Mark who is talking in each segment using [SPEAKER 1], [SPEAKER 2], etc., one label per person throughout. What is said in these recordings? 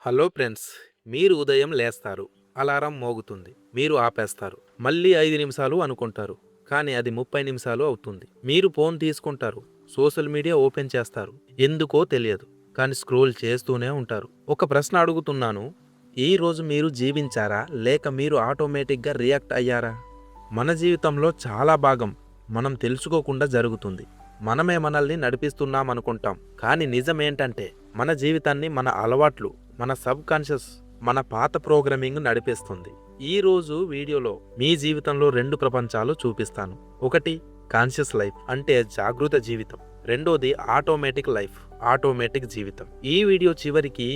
[SPEAKER 1] Hello friends, మీరు ఉదయం లేస్తారు. అలారం మోగుతుంది. మీరు ఆపేస్తారు. మళ్ళీ 5 నిమిషాలు అనుకుంటారు. కానీ అది 30 నిమిషాలు అవుతుంది. మీరు ఫోన్ తీసుకుంటారు. సోషల్ మీడియా ఓపెన్ చేస్తారు. ఎందుకో తెలియదు. కానీ స్క్రోల్ చేస్తూనే ఉంటారు. ఒక ప్రశ్న అడుగుతున్నాను. ఈ రోజు మీరు జీవించారా? లేక మీరు ఆటోమేటిక్గా రియాక్ట్ అయ్యారా? మన జీవితంలో చాలా భాగం మనం తెలుసుకోకుండా జరుగుతుంది. మనమే మనల్ని నడిపిస్తున్నామనుకుంటాం. కానీ నిజమేంటంటే మన జీవితాన్ని మన అలవాట్లు, మన సబ్ కాన్షియస్, మన పాత ప్రోగ్రామింగ్ నడిపిస్తుంది. ఈ రోజు వీడియోలో మీ జీవితంలో 2 ప్రపంచాలు చూపిస్తాను. ఒకటి కాన్షియస్ లైఫ్ అంటే జాగృత జీవితం. రెండోది ఆటోమేటిక్ లైఫ్, ఆటోమేటిక్ జీవితం. ఈ వీడియో చివరికి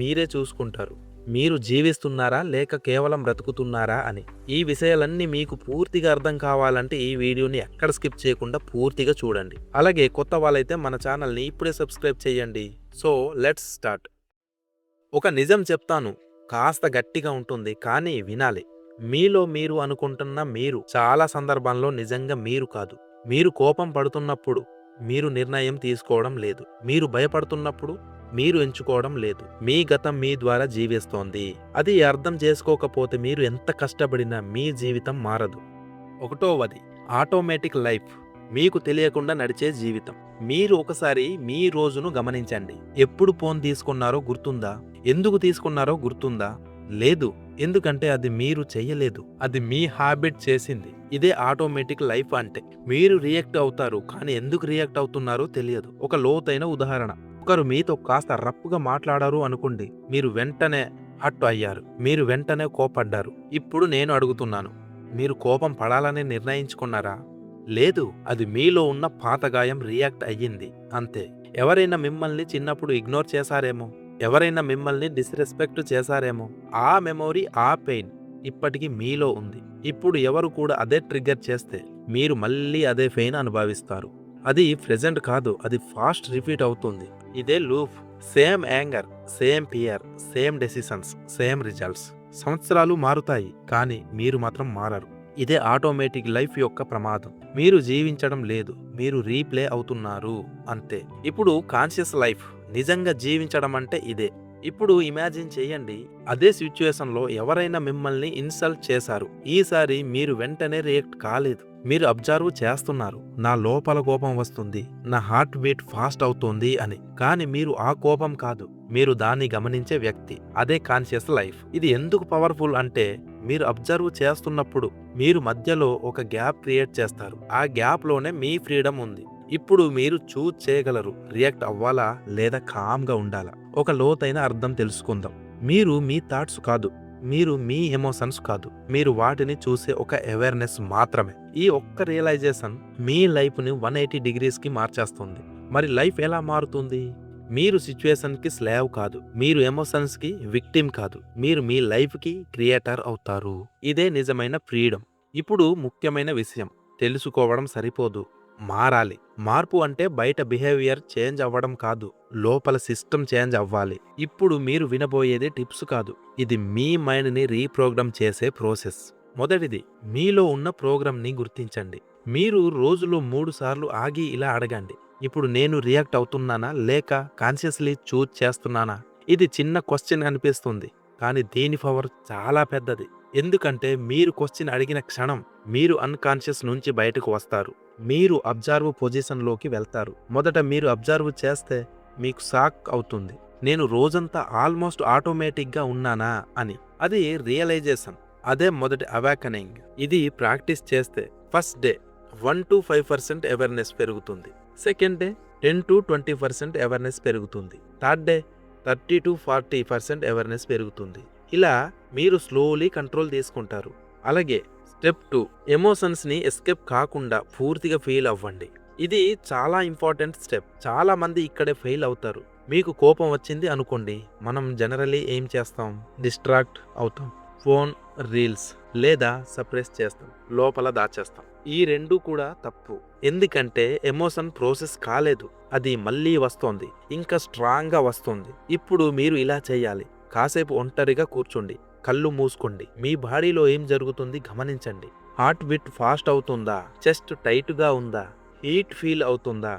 [SPEAKER 1] మీరే చూసుకుంటారు. మీరు జీవిస్తున్నారా లేక కేవలం బ్రతుకుతున్నారా అని. ఈ విషయాలన్నీ మీకు పూర్తిగా అర్థం కావాలంటే ఈ వీడియోని ఎక్కడ స్కిప్ చేయకుండా పూర్తిగా చూడండి. అలాగే కొత్త వాళ్ళైతే మన ఛానల్ని ఇప్పుడే సబ్స్క్రైబ్ చేయండి. So let's start. ఒక నిజం చెప్తాను, కాస్త గట్టిగా ఉంటుంది కానీ వినాలి. మీలో మీరు అనుకుంటున్న మీరు చాలా సందర్భాల్లో నిజంగా మీరు కాదు. మీరు కోపం పడుతున్నప్పుడు మీరు నిర్ణయం తీసుకోవడం లేదు. మీరు భయపడుతున్నప్పుడు మీరు ఎంచుకోవడం లేదు. మీ గతం మీ ద్వారా జీవిస్తోంది. అది అర్థం చేసుకోకపోతే మీరు ఎంత కష్టపడినా మీ జీవితం మారదు. ఒకటోవది ఆటోమేటిక్ లైఫ్, మీకు తెలియకుండా నడిచే జీవితం. మీరు ఒకసారి మీ రోజును గమనించండి. ఎప్పుడు ఫోన్ తీసుకున్నారో గుర్తుందా? ఎందుకు తీసుకున్నారో గుర్తుందా? లేదు, ఎందుకంటే అది మీరు చెయ్యలేదు. అది మీ హ్యాబిట్ చేసింది. ఇదే ఆటోమేటిక్ లైఫ్ అంటే. మీరు రియాక్ట్ అవుతారు, కానీ ఎందుకు రియాక్ట్ అవుతున్నారో తెలియదు. ఒక లోతైన ఉదాహరణ. ఒకరు మీతో కాస్త రప్పుగా మాట్లాడారు అనుకోండి. మీరు వెంటనే హట్ అయ్యారు. మీరు వెంటనే కోపడ్డారు. ఇప్పుడు నేను అడుగుతున్నాను, మీరు కోపం పడాలని నిర్ణయించుకున్నారా? లేదు, అది మీలో ఉన్న పాత గాయం రియాక్ట్ అయ్యింది అంతే. ఎవరైనా మిమ్మల్ని చిన్నప్పుడు ఇగ్నోర్ చేశారేమో, ఎవరైనా మిమ్మల్ని డిస్రెస్పెక్ట్ చేశారేమో. ఆ మెమొరీ, ఆ పెయిన్ ఇప్పటికీ మీలో ఉంది. ఇప్పుడు ఎవరు కూడా అదే ట్రిగ్గర్ చేస్తే మీరు మళ్ళీ అదే పెయిన్ అనుభవిస్తారు. అది ప్రెజెంట్ కాదు, అది ఫాస్ట్ రిపీట్ అవుతుంది. ఇదే loop. Same anger, same fear, same decisions, same results. సంవత్సరాలు మారుతాయి కానీ మీరు మాత్రం మారరు. ఇదే ఆటోమేటిక్ లైఫ్ యొక్క ప్రమాదం. మీరు జీవించడం లేదు, మీరు రీప్లే అవుతున్నారు అంతే. ఇప్పుడు కాన్షియస్ లైఫ్, నిజంగా జీవించడం అంటే ఇదే. ఇప్పుడు ఇమాజిన్ చేయండి, అదే సిచ్యువేషన్లో ఎవరైనా మిమ్మల్ని ఇన్సల్ట్ చేశారు. ఈసారి మీరు వెంటనే రియాక్ట్ కాలేదు. మీరు అబ్జర్వ్ చేస్తున్నారు. నా లోపల కోపం వస్తుంది, నా హార్ట్ బీట్ ఫాస్ట్ అవుతుంది అని. కానీ మీరు ఆ కోపం కాదు, మీరు దాన్ని గమనించే వ్యక్తి. అదే కాన్షియస్ లైఫ్. ఇది ఎందుకు పవర్ఫుల్ అంటే, మీరు అబ్జర్వ్ చేస్తున్నప్పుడు మీరు మధ్యలో ఒక గ్యాప్ క్రియేట్ చేస్తారు. ఆ గ్యాప్ లోనే మీ ఫ్రీడమ్ ఉంది. ఇప్పుడు మీరు చూజ్ చేయగలరు, రియాక్ట్ అవ్వాలా లేదా కామ్గా ఉండాలా. ఒక లోతైన అర్థం తెలుసుకుందాం. మీరు మీ థాట్స్ కాదు, మీరు మీ ఎమోషన్స్ కాదు, మీరు వాటిని చూసే ఒక అవేర్నెస్ మాత్రమే. ఈ ఒక్క రియలైజేషన్ మీ లైఫ్ని 180 డిగ్రీస్కి మార్చేస్తుంది. మరి లైఫ్ ఎలా మారుతుంది? మీరు సిచ్యువేషన్కి స్లేవ్ కాదు, మీరు ఎమోషన్స్కి విక్టిమ్ కాదు, మీరు మీ లైఫ్కి క్రియేటర్ అవుతారు. ఇదే నిజమైన ఫ్రీడమ్. ఇప్పుడు ముఖ్యమైన విషయం, తెలుసుకోవడం సరిపోదు, మారాలి. మార్పు అంటే బయట బిహేవియర్ చేంజ్ అవ్వడం కాదు, లోపల సిస్టమ్ చేంజ్ అవ్వాలి. ఇప్పుడు మీరు వినబోయేది టిప్స్ కాదు, ఇది మీ మైండ్ని రీప్రోగ్రామ్ చేసే ప్రాసెస్. మొదటిది, మీలో ఉన్న ప్రోగ్రామ్ని గుర్తించండి. మీరు రోజులో 3 సార్లు ఆగి ఇలా అడగండి, ఇప్పుడు నేను రియాక్ట్ అవుతున్నానా లేక కాన్షియస్లీ చూజ్ చేస్తున్నానా? ఇది చిన్న క్వశ్చన్ అనిపిస్తుంది, కానీ దీని పవర్ చాలా పెద్దది. ఎందుకంటే మీరు క్వశ్చన్ అడిగిన క్షణం మీరు అన్కాన్షియస్ నుంచి బయటకు వస్తారు. మీరు అబ్జర్వ్ పొజిషన్లోకి వెళ్తారు. మొదట మీరు అబ్జర్వ్ చేస్తే మీకు షాక్ అవుతుంది, నేను రోజంతా ఆల్మోస్ట్ ఆటోమేటిక్గా ఉన్నానా అని. అది రియలైజేషన్. అదే మొదటి అవాకనింగ్. ఇది ప్రాక్టీస్ చేస్తే ఫస్ట్ డే 1 to 5% అవేర్నెస్ పెరుగుతుంది. సెకండ్ డే 10 to 20% అవేర్నెస్ పెరుగుతుంది. థర్డ్ డే 30 to 40% అవేర్నెస్ పెరుగుతుంది. ఇలా మీరు స్లోలీ కంట్రోల్ తీసుకుంటారు. అలాగే స్టెప్ 2, ఎమోషన్స్ని ఎస్కేప్ కాకుండా పూర్తిగా ఫీల్ అవ్వండి. ఇది చాలా ఇంపార్టెంట్ స్టెప్. చాలా మంది ఇక్కడే ఫెయిల్ అవుతారు. మీకు కోపం వచ్చింది అనుకోండి, మనం జనరలీ ఏం చేస్తాం? డిస్ట్రాక్ట్ అవుతాం. ఫోన్, రీల్స్ లేదా సప్రెస్ చేస్తాం, లోపల దాచేస్తాం. ఈ రెండు కూడా తప్పు. ఎందుకంటే ఎమోషన్ ప్రాసెస్ కాలేదు, అది మళ్ళీ వస్తోంది, ఇంకా స్ట్రాంగ్గా వస్తుంది. ఇప్పుడు మీరు ఇలా చేయాలి, కాసేపు ఒంటరిగా కూర్చోండి, కళ్ళు మూసుకోండి, మీ బాడీలో ఏం జరుగుతుంది గమనించండి. హార్ట్ బీట్ ఫాస్ట్ అవుతుందా? చెస్ట్ టైట్గా ఉందా? హీట్ ఫీల్ అవుతుందా?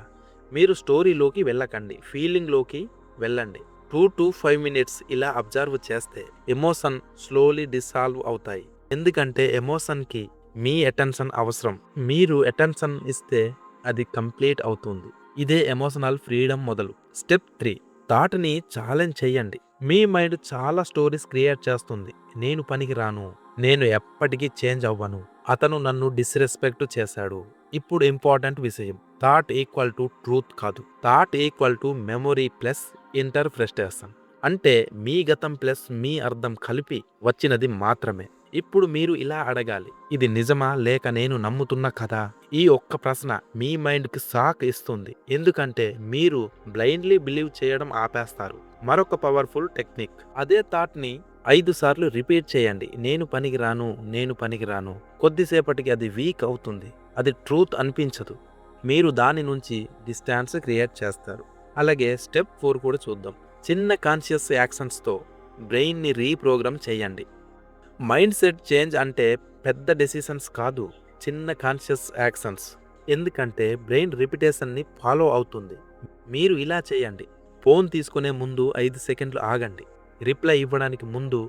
[SPEAKER 1] మీరు స్టోరీలోకి వెళ్ళకండి, ఫీలింగ్లోకి వెళ్ళండి. 2 to 5 మినిట్స్ ఇలా అబ్జర్వ్ చేస్తే ఎమోషన్ స్లోలీ డిసాల్వ్ అవుతాయి. ఎందుకంటే ఎమోషన్కి మీ అటెన్షన్ అవసరం. మీరు అటెన్షన్ ఇస్తే అది కంప్లీట్ అవుతుంది. ఇదే ఎమోషనల్ ఫ్రీడమ్ మొదలు. స్టెప్ 3, థాట్ని ఛాలెంజ్ చేయండి. మీ మైండ్ చాలా స్టోరీస్ క్రియేట్ చేస్తుంది. నేను పనికి రాను, నేను ఎప్పటికీ చేంజ్ అవ్వను, అతను నన్ను డిస్రెస్పెక్ట్ చేశాడు. ఇప్పుడు ఇంపార్టెంట్ విషయం, థాట్ ఈక్వల్ టు ట్రూత్ కాదు. Thought equal to memory plus interpretation. అంటే మీ గతం ప్లస్ మీ అర్థం కలిపి వచ్చినది మాత్రమే. ఇప్పుడు మీరు ఇలా అడగాలి, ఇది నిజమా లేక నేను నమ్ముతున్న కదా? ఈ ఒక్క ప్రశ్న మీ మైండ్కి షాక్ ఇస్తుంది. ఎందుకంటే మీరు బ్లైండ్లీ బిలీవ్ చేయడం ఆపేస్తారు. మరొక పవర్ఫుల్ టెక్నిక్, అదే థాట్ని 5 సార్లు రిపీట్ చేయండి. నేను పనికిరాను, నేను పనికిరాను. కొద్దిసేపటికి అది వీక్ అవుతుంది, అది ట్రూత్ అనిపించదు. మీరు దాని నుంచి డిస్టెన్స్ క్రియేట్ చేస్తారు. అలాగే స్టెప్ 4 కూడా చూద్దాం. చిన్న కాన్షియస్ యాక్షన్స్తో బ్రెయిన్ని రీప్రోగ్రామ్ చేయండి. మైండ్ సెట్ చేంజ్ అంటే పెద్ద డెసిషన్స్ కాదు, చిన్న కాన్షియస్ యాక్షన్స్. ఎందుకంటే బ్రెయిన్ రిపిటేషన్ని ఫాలో అవుతుంది. మీరు ఇలా చేయండి, ఫోన్ తీసుకునే ముందు 5 సెకండ్లు ఆగండి. రిప్లై ఇవ్వడానికి ముందు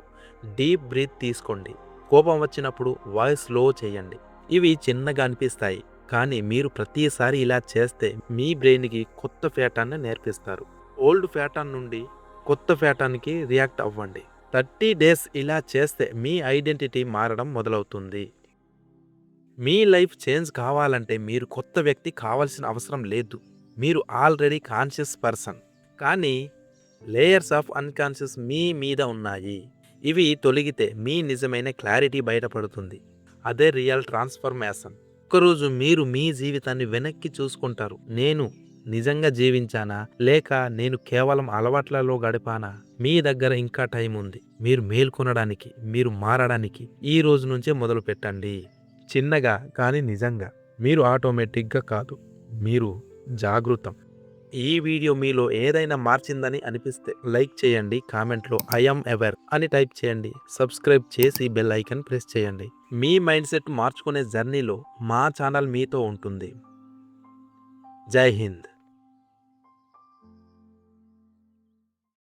[SPEAKER 1] డీప్ బ్రీత్ తీసుకోండి. కోపం వచ్చినప్పుడు వాయిస్ స్లో చేయండి. ఇవి చిన్నగా అనిపిస్తాయి, కానీ మీరు ప్రతిసారి ఇలా చేస్తే మీ బ్రెయిన్కి కొత్త ప్యాటర్న్ నేర్పిస్తారు. ఓల్డ్ ప్యాటర్న్ నుండి కొత్త ప్యాటర్న్కి రియాక్ట్ అవ్వండి. 30 డేస్ ఇలా చేస్తే మీ ఐడెంటిటీ మారడం మొదలవుతుంది. మీ లైఫ్ చేంజ్ కావాలంటే మీరు కొత్త వ్యక్తి కావాల్సిన అవసరం లేదు. మీరు ఆల్రెడీ కాన్షియస్ పర్సన్, కానీ లేయర్స్ ఆఫ్ అన్కాన్షియస్ మీ మీద ఉన్నాయి. ఇవి తొలగితే మీ నిజమైన క్లారిటీ బయటపడుతుంది. అదే రియల్ ట్రాన్స్ఫర్మేషన్. ఒకరోజు మీరు మీ జీవితాన్ని వెనక్కి చూసుకుంటారు. నేను నిజంగా జీవించానా లేక నేను కేవలం అలవాట్లలో గడిపానా? మీ దగ్గర ఇంకా టైం ఉంది. మీరు మేల్కొనడానికి, మీరు మారడానికి ఈ రోజు నుంచే మొదలు పెట్టండి. చిన్నగా కానీ నిజంగా. మీరు ఆటోమేటిక్గా కాదు, మీరు జాగృతం. ఈ వీడియో మీలో ఏదైనా మార్చిందని అనిపిస్తే లైక్ చేయండి. కామెంట్లో ఐ యామ్ అవర్ అని టైప్ చేయండి. సబ్స్క్రైబ్ చేసి బెల్ ఐకాన్ ప్రెస్ చేయండి. మీ మైండ్ సెట్ మార్చుకునే జర్నీలో మా ఛానల్ మీతో ఉంటుంది. జై హింద్.